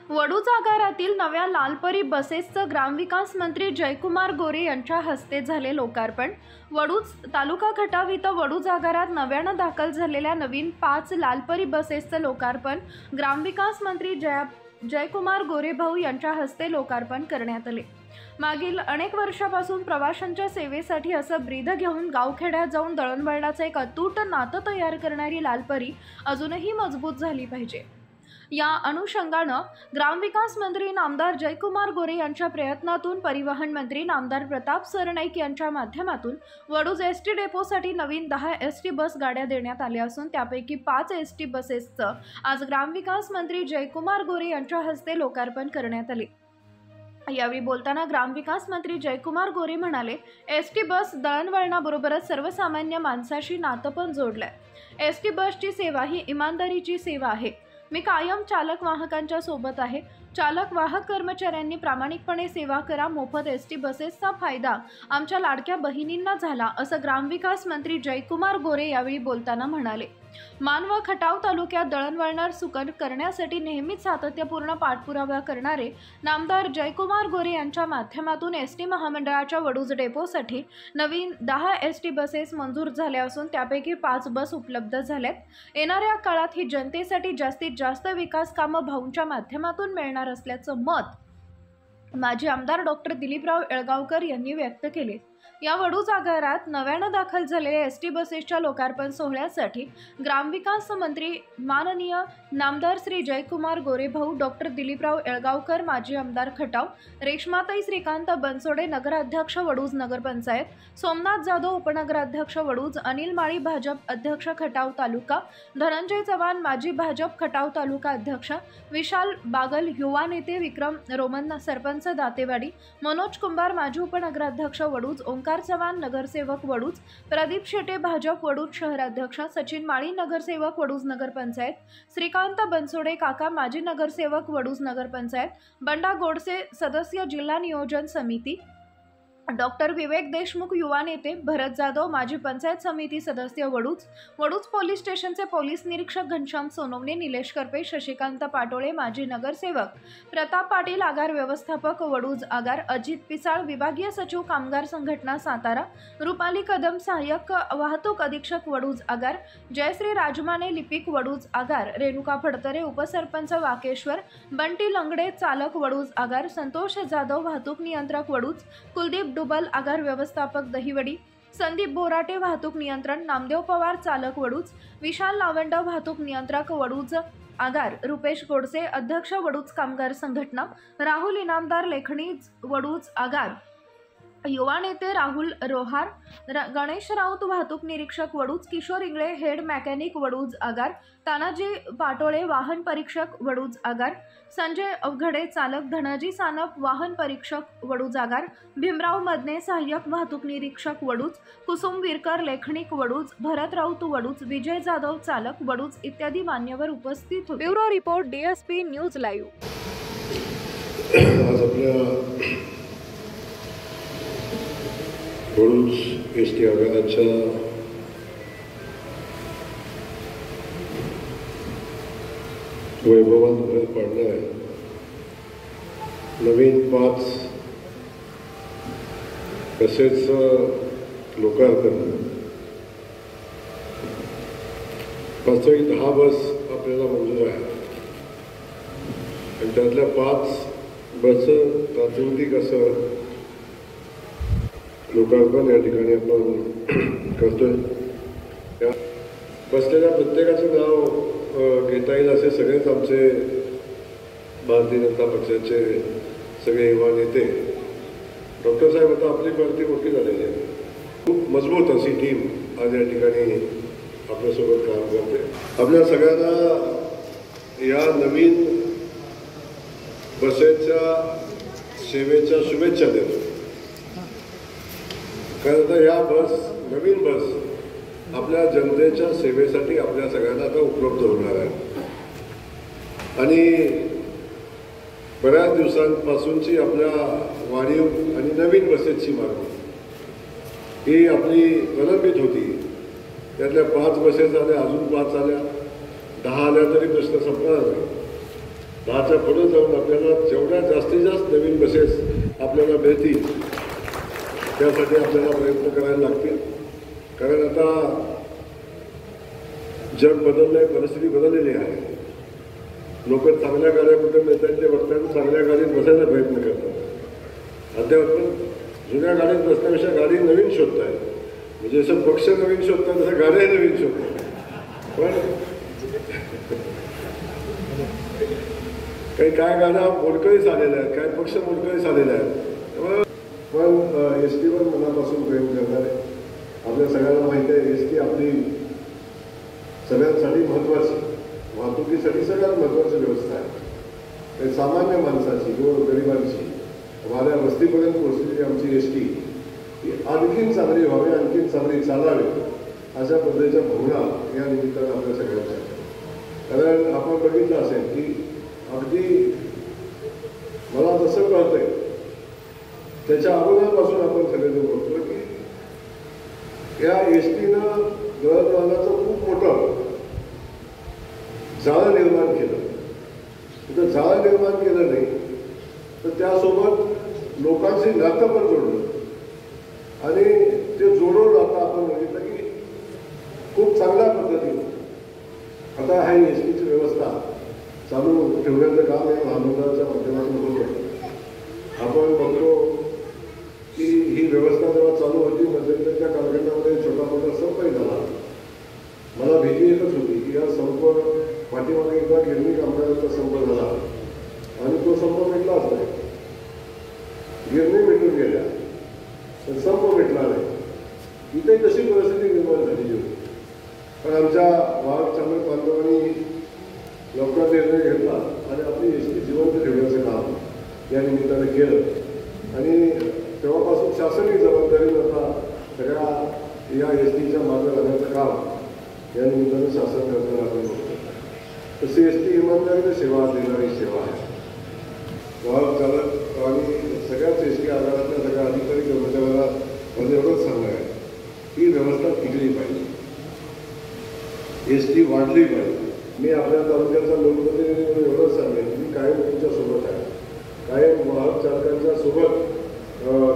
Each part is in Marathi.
वडूज आगारातील नव्या लालपरी बसेसचं ग्रामविकास मंत्री जयकुमार गोरे यांच्या हस्ते झाले लोकार्पण। वडूज तालुका खटाव इथं वडूज आगारात नव्यानं दाखल झालेल्या नवीन 5 लालपरी बसेसचं लोकार्पण ग्रामविकास मंत्री जयकुमार गोरे भाऊ यांच्या हस्ते लोकार्पण करण्यात आले। मागील अनेक वर्षापासून प्रवाशांच्या सेवेसाठी असं ब्रीद घेऊन गावखेड्यात जाऊन दळणवळणाचं एक अतूट नातं तयार करणारी लालपरी अजूनही मजबूत झाली पाहिजे। या अनुषंगानं ग्रामविकास मंत्री नामदार जयकुमार गोरे यांच्या प्रयत्नातून परिवहन मंत्री नामदार प्रताप सरनाईक यांच्या माध्यमातून वडूज एसटी डेपोसाठी नवीन 10 एसटी बस गाड्या देण्यात आल्या असून त्यापैकी 5 एसटी बसेसचं आज ग्रामविकास मंत्री जयकुमार गोरे यांच्या हस्ते लोकार्पण करण्यात आले। यावेळी बोलताना ग्रामविकास मंत्री जयकुमार गोरे म्हणाले, एसटी बस दळणवळणाबरोबरच सर्वसामान्य माणसाशी नातं पण जोडलंय। एसटी बसची सेवा ही इमानदारीची सेवा आहे। मी कायम चालक वाहकांच्या सोबत आहे। चालक वाहक कर्मचाऱ्यांनी प्रामाणिकपणे सेवा करा। मोफत एसटी बसेसचा फायदा आमच्या लाडक्या बहिणींना झाला असं ग्रामविकास मंत्री जयकुमार गोरे यावेळी बोलताना म्हणाले। मान व खटाव तालुक्यात दळणवळण सुकर करण्यासाठी नेहमीच सातत्यपूर्ण पाठपुरावा करणारे नामदार जयकुमार गोरे यांच्या माध्यमातून एसटी महामंडळाच्या वडूज डेपोसाठी नवीन 10 एसटी बसेस मंजूर झाल्या असून त्यापैकी 5 बस उपलब्ध झाल्यात। येणाऱ्या काळात ही जनतेसाठी जास्तीत जास्त विकास कामं भाऊंच्या माध्यमातून मिळणार असल्याचं मत माजी आमदार डॉक्टर दिलीपराव येळगावकर यांनी व्यक्त केले। या वडूज आगारात नव्यानं दाखल झालेल्या एसटी बसेसच्या लोकार्पण सोहळ्यासाठी ग्रामविकास मंत्री माननीय नामदार श्री जयकुमार गोरे भाऊ, डॉक्टर दिलीपराव येळगावकर माजी आमदार खटाव, रेश्माताई श्रीकांत बनसोडे नगराध्यक्ष वडूज नगरपंचायत, सोमनाथ जाधव उपनगराध्यक्ष वडूज, अनिल माळी भाजप अध्यक्ष खटाव तालुका, धनंजय चव्हाण माजी भाजप खटाव तालुका अध्यक्ष, विशाल बागल युवा नेते, विक्रम रोमन सरपंच दातेवाडी, मनोज कुंभार माजी उपनगराध्यक्ष वडूज, ओंकार चव्हाण नगरसेवक वडूज, प्रदीप शेटे भाजप वडूज शहराध्यक्ष, सचिन माळी नगरसेवक वडूज नगरपंचायत, श्रीकांत बनसोडे काका माजी नगरसेवक वडूज नगरपंचायत, बंडा गोडसे सदस्य जिल्हा नियोजन समिती, डॉक्टर विवेक देशमुख युवा नेते, भरत जाधव माजी पंचायत समिती सदस्य वडूज पोलीस स्टेशनचे पोलीस निरीक्षक घनश्याम सोनवणे, निलेश करपे, शशिकांत पाटोळे माजी नगरसेवक, प्रताप पाटील आगार व्यवस्थापक वडूज आगार, अजित पिसाळ विभागीय सचिव कामगार संघटना सातारा, रुपाली कदम सहाय्यक वाहतूक अधीक्षक वडूज आगार, जयश्री राजमाने लिपिक वडूज आगार, रेणुका फडतरे उपसरपंच वाकेश्वर, बंटी लंगडे चालक वडूज आगार, संतोष जाधव वाहतूक नियंत्रक वडूज, कुलदीप डुबल आगार व्यवस्थापक दहिवडी, संदीप बोराटे वाहतूक नियंत्रण, नामदेव पवार चालक वडूज, विशाल लावंड वाहतूक नियंत्रक वडूज आगार, रुपेश गोडसे अध्यक्ष वडूज कामगार संघटना, राहुल इनामदार लेखणी वडूज आगार, युवा नेते राहुल रोहार, गणेश राऊत वाहतूक निरीक्षक वडूज, किशोर इंगळे हेड मेकॅनिक वडूज आगार, तानाजी पाटोळे वाहन परीक्षक वडूज आगार, संजय अवघडे चालक, धनाजी सानप वाहन परीक्षक वडूज आगार, भीमराव मदने सहाय्यक वाहतूक निरीक्षक वडूज, कुसुम विरकर लेखनिक वडूज, भरत राऊत वडूज, विजय जाधव चालक वडूज इत्यादी मान्यवर उपस्थित होते। Bureau report DSP news live. आज आपल्या वडूज एसटी आगाराच्या वैभवात भर पाडणार नवीन 5 बसेसचं लोकार्पण। वास्तविक 10 बस आपल्याला मंजूर आहे आणि त्यातल्या 5 बसचं प्रातिनिधिक असं लोकार्पण या ठिकाणी आपण करतोय। या बसलेल्या प्रत्येकाचं नाव घेता येईल असे सगळेच आमचे भारतीय जनता पक्षाचे सगळे युवा नेते। डॉक्टर साहेब आता आपली भरती मोठी झालेली आहे, खूप मजबूत अशी टीम आज या ठिकाणी आपल्यासोबत काम करते। आपल्या सगळ्यांना या नवीन बसेसच्या सेवेच्या शुभेच्छा देतो, कारण आता या नवीन बस आपल्या जनतेच्या सेवेसाठी आपल्या सगळ्यांना आता उपलब्ध होणार आहे आणि बऱ्याच दिवसांपासूनची आपल्या वाढीव आणि नवीन बसेसची मागणी ही आपली प्रलंबित होती। त्यातल्या 5 बसेस आल्या, अजून 5 आल्या, 10 आल्या तरी प्रश्न संपणार नाही। 10च्या पुढे जाऊन आपल्याला जेवढ्या जास्तीत जास्त नवीन बसेस आपल्याला मिळतील त्यासाठी आपल्याला प्रयत्न करायला लागतील. कारण आता जग बदललं आहे, परिस्थिती बदललेली आहे. लोक चांगल्या गाड्या कुठे मिळतात ते बघतात, चांगल्या गाडीत बसायचा प्रयत्न करतात. अद्याप पण जुन्या गाडीत बसण्यापेक्षा गाडी नवीन शोधत आहे. म्हणजे जसं पक्ष नवीन शोधतात तसं गाड्याही नवीन शोधतात. पण काही काय गाड्या मोडकळीस आलेल्या आहेत, काही पक्ष मोडकळीस आलेले आहेत. पण एस टीवर मनापासून प्रेम करणारे आपल्या सगळ्यांना माहिती आहे. एस टी आपली सगळ्यांसाठी महत्त्वाची, वाहतुकीसाठी सगळ्यात महत्त्वाची व्यवस्था आहे. सामान्य माणसाची, गोरगरिबांची वाऱ्या वस्तीपर्यंत पोहोचलेली आमची एस टी ही आणखीन चांगली व्हावी, आणखीन चांगली चालावी अशा पद्धतीच्या भावना या निमित्तानं आपल्या सगळ्यांच्या. कारण आपण बघितलं असेल की अगदी मला जसं कळतंय त्याच्या अगोदरपासून आपण सगळेजण बघतो की या एस टीनं दळणवळणाचं खूप मोठं जाळं निर्माण केलं. तिथं जाळं निर्माण केलं नाही तर त्यासोबत लोकांची नातं पण जोडलं आणि ते जोडून आता आपण बघितलं की खूप चांगल्या पद्धतीने आता हा एस टीची व्यवस्था चालू ठेवण्याचं काम या महामंडळाच्या माध्यमातून होतं. आपण बघतो की ही व्यवस्था जेव्हा चालू होती मध्यंतरच्या कालखंडामध्ये छोटा मोठा संपही झाला. मला भीती येतच होती की या संप पाठीमागे एकदा गिरणी कामगारांचा संप झाला आणि तो संप मिटलाच नाही. गिरणी मिटून गेल्या तर संप मिटला नाही. इथे तशी परिस्थिती निर्माण झालेली होती. पण आमच्या वाहक चालक बांधवांनी लवकर निर्णय घेतला आणि आपली एस टी जिवंत ठेवण्याचं काम या निमित्तानं केलं आणि तेव्हापासून शासनीय जबाबदारीनं आता सगळ्या या एस टीच्या मागे राहण्याचं काम या निमित्तानं शासन करताना आपण बघतो. तशी एस टी इमानदारीनं सेवा देणारी सेवा आहे. वाहक चालक आणि सगळ्याच एस टी आगारातल्या सगळ्या अधिकारी कर्मचाऱ्यांना मला एवढंच सांगणं आहे ही व्यवस्था टिकली पाहिजे, एस टी वाढली पाहिजे. मी आपल्या तालुक्याचा लोकप्रतिनिधी म्हणून एवढंच सांगेन मी कायम तुमच्या सोबत आहे. कायम वाहक चालकांच्या सोबत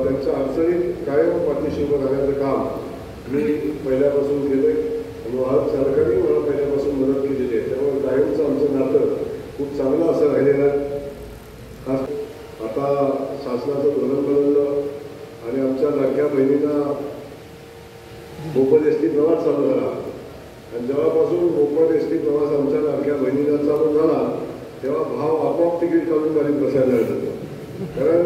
त्यांच्या अडचणीत कायम पाठीशी उभं राहण्याचं काम मी पहिल्यापासून केलं आहे आणि वाहक चालकांनी मला पहिल्यापासून मदत केलेली आहे. त्यामुळे कायमचं आमचं नातं खूप चांगलं असं राहिलेलं आहे. आता शासनाचं धोरण बदललं आणि आमच्या लाडक्या बहिणींना मोफत एस टी प्रवास चालू झाला आणि जेव्हापासून मोफत एस टी प्रवास आमच्या लाडक्या बहिणींना चालू झाला तेव्हा भाव आपोआप तिकीट काढून गाडीत बसायला लागलं. कारण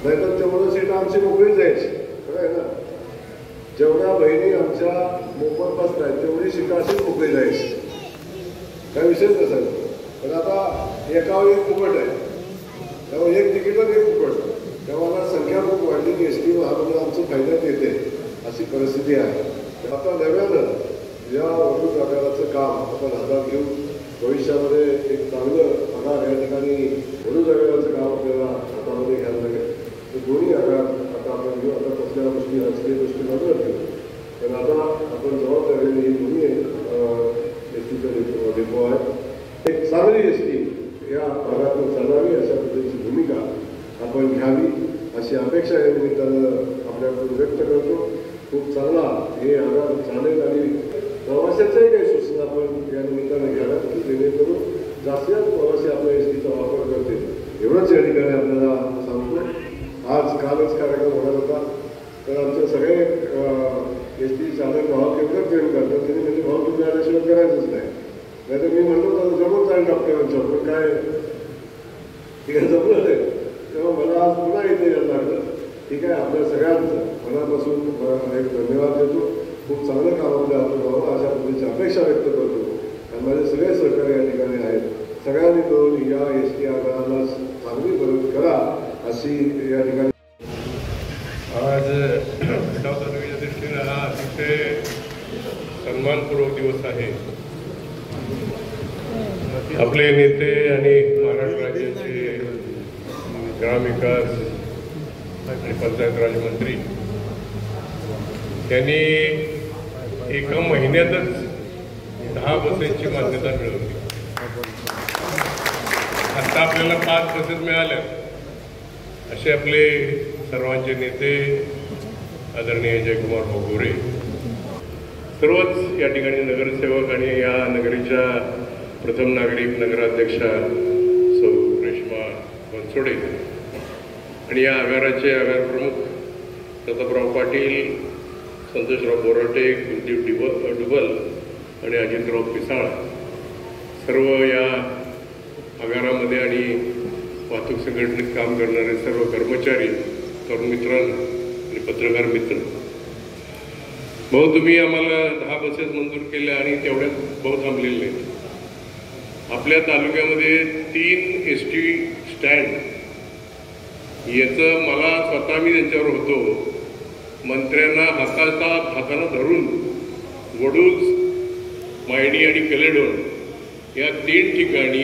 नाहीतर तेवढं सीट आमची मोकळी जायची. खरं आहे ना. जेवढ्या बहिणी आमच्या मोफत बसतायत तेवढी सीट अशीच मोकळी जायची. काय विषयच नसायचं. पण आता एकावर एक फुकट आहे त्यामुळे एक तिकीटच एक फुकट. तेव्हा संख्या खूप वाढलेली एस टी महामंडळ आमचं फायद्यात येते अशी परिस्थिती आहे. आता नव्यानं या वडूज आगाराचं काम आपण हातात घेऊन भविष्यामध्ये एक चांगलं आगार या ठिकाणी वडूज आगाराचं काम आपल्याला हातामध्ये घ्यायला लागेल. तर दोन्ही आगार आता आपण घेऊ. आता कसल्या गोष्टी राजकीय गोष्टी बाजूला घेऊ पण आता आपण जबाबदारीने ही दोन्ही एस टीचं डेपो आहे. एक चांगली एस टी या भागातून चालावी अशा पद्धतीची भूमिका आपण घ्यावी अशी अपेक्षा या निमित्तानं आपल्याकडून व्यक्त करतो. खूप चांगला हे आगार चालेल आणि प्रवाशाच्याही काही सूचना आपण या निमित्तानं घ्याव्यात की जेणेकरून जास्तीत जास्त प्रवासी आपल्या एस टीचा वापर करतील. एवढंच या ठिकाणी आपल्याला सांगतो. आज कालच कार्यक्रम होणार होता तर आमचे सगळे एस टी चालक वाहक एवढं प्रेम करतात त्यांनी म्हणजे भाव तुम्ही आल्याशिवाय करायचंच नाही. नाही तर मी म्हणलो तर जमून जाईल डॉक्टरांच्या पण काय ठीक आहे जमलं नाही. तेव्हा मला आज पुन्हा इथे यायला लागलं. ठीक आहे आपल्या सगळ्यांचं मनापासून एक धन्यवाद देतो. खूप चांगलं काम आपल्या हातून व्हावं अशा पद्धतीची अपेक्षा व्यक्त करतो आणि माझे सगळे सहकारी या ठिकाणी आहेत. सगळ्यांनी मिळून या एस टी आगाराला चांगली मदत करा अशी या ठिकाणी. आज खटाव तालुक्याच्या दृष्टीनं हा अतिशय सन्मानपूर्वक दिवस आहे. आपले नेते आणि महाराष्ट्र राज्याचे ग्रामविकास आणि पंचायत राज मंत्री त्यांनी एका महिन्यातच 10 बसेसची मान्यता मिळवली. आता आपल्याला 5 बसेस मिळाल्या असे आपले सर्वांचे नेते आदरणीय जयकुमार गोरे, सर्वच या ठिकाणी नगरसेवक आणि या नगरीच्या प्रथम नागरिक नगराध्यक्षा सौ रेश्मा बनसोडे आणि या आगाराचे आगार प्रमुख प्रतापराव पाटील, संतोषराव बोराटे, कुलदीप डुबल आणि अजितराव पिसाळ, सर्व या आगारामध्ये आणि वाहतूक संघटनेत काम करणारे सर्व कर्मचारी, तरुण मित्र आणि पत्रकार मित्र, भाऊ तुम्ही आम्हाला 10 बसेस मंजूर केल्या आणि तेवढ्यात भाऊ थांबलेले नाहीत. आपल्या तालुक्यामध्ये 3 ST स्टँड, याचं मला स्वतः मी त्यांच्यावर होतो, मंत्र्यांना हातानं धरून वडूज, मायणी आणि कलेडोन या 3 ठिकाणी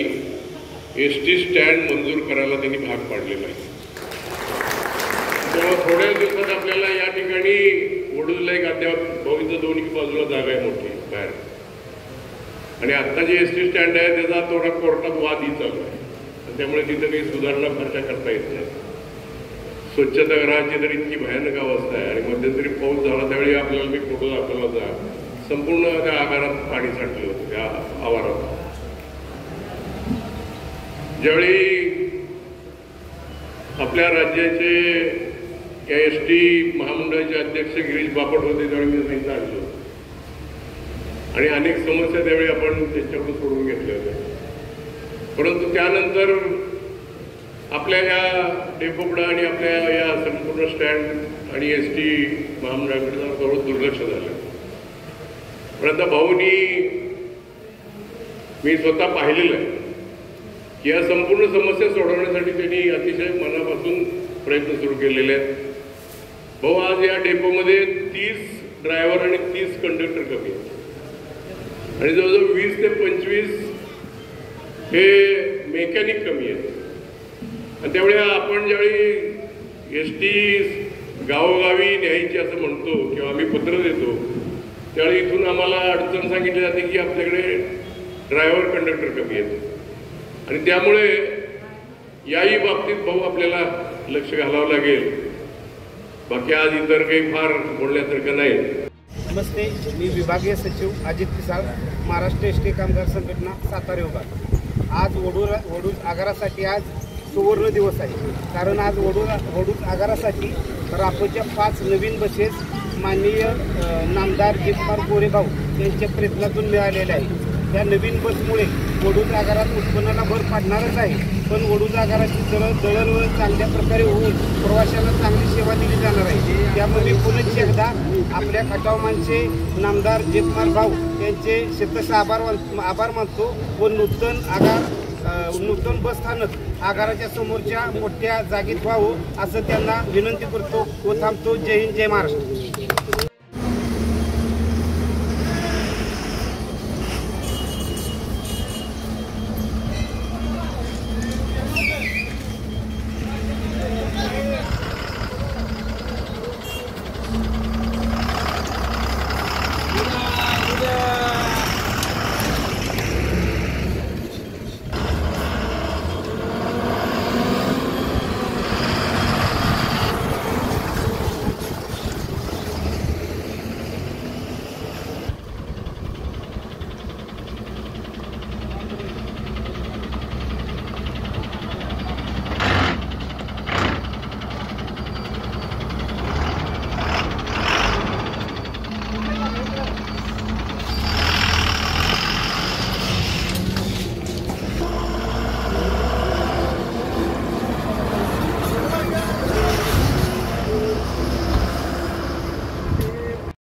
ST स्टँड मंजूर करायला त्यांनी भाग पाडलेला आहे. तेव्हा थोड्या दिवसात आपल्याला या ठिकाणी वडूजला एक अद्याप भाऊच्या दोन्ही बाजूला जागा आहे मोठी बाहेर, आणि आत्ता जे ST स्टँड आहे त्याचा थोडा कोर्टात वादही चालू आहे, त्यामुळे तिथं काही सुधारणा फारशा करता येत नाही. स्वच्छतागृहाची तर इतकी भयानक अवस्था आहे, आणि मध्यंतरी पाऊस झाला त्यावेळी आपल्याला मी फोटो दाखवला होता, संपूर्ण त्या आगारात पाणी साठलं होतं त्या आवारात. ज्यावेळी आपल्या राज्याचे या ST महामंडळाचे अध्यक्ष गिरीश बापट होते त्यावेळी मी त्यांचं आणलं आणि अनेक समस्या त्यावेळी आपण त्यांच्याकडून सोडून घेतल्या होत्या. परंतु त्यानंतर आपल्या या डेपोकडं आणि आपल्या या संपूर्ण स्टँड आणि ST महामंडळाकडे थोडं दुर्लक्ष झालं. पण आता भाऊनी मी स्वतः पाहिलेलं आहे की या संपूर्ण समस्या सोडवण्यासाठी त्यांनी अतिशय मनापासून प्रयत्न सुरू केलेले आहेत. भाऊ आज या डेपोमध्ये 30 ड्रायव्हर आणि 30 कंडक्टर कमी आहेत, आणि जवळजवळ 20 ते 25 हे मेकॅनिक कमी आहेत. आणि त्यावेळी आपण ज्यावेळी ST गावोगावी न्यायची असं म्हणतो किंवा आम्ही पत्र देतो, त्यावेळी इथून आम्हाला अडचण सांगितली जाते की आपल्याकडे ड्रायव्हर कंडक्टर कमी आहेत, आणि त्यामुळे याही बाबतीत भाऊ आपल्याला लक्ष घालावं लागेल. बाकी आज इतर काही फार बोलण्यासारखं नाही. नमस्ते, मी विभागीय सचिव अजित पिसाळ, महाराष्ट्र ST कामगार संघटना सातारा विभाग. आज वडूज आगारासाठी आज सुवर्ण दिवस आहे, कारण आज वडूज आगारासाठी रापोच्या 5 नवीन बसेस माननीय नामदार जयकुमार गोरे भाऊ यांच्या प्रयत्नातून मिळालेल्या आहेत. या नवीन बसमुळे वडूज आगारात उत्पन्नाला भर पाडणारच आहे, पण वडूज आगाराची दळणवळण चांगल्या प्रकारे होऊन प्रवाशांना चांगली सेवा दिली जाणार आहे. त्यामुळे पुनश्च एकदा आपल्या खटावमानचे नामदार जयकुमार भाऊ यांचे शतश आभार मानतो व नूतन बस स्थानक आगाराच्या समोरच्या मोठ्या जागेत व्हावं असं त्यांना विनंती करतो व थांबतो. जय हिंद, जय महाराष्ट्र.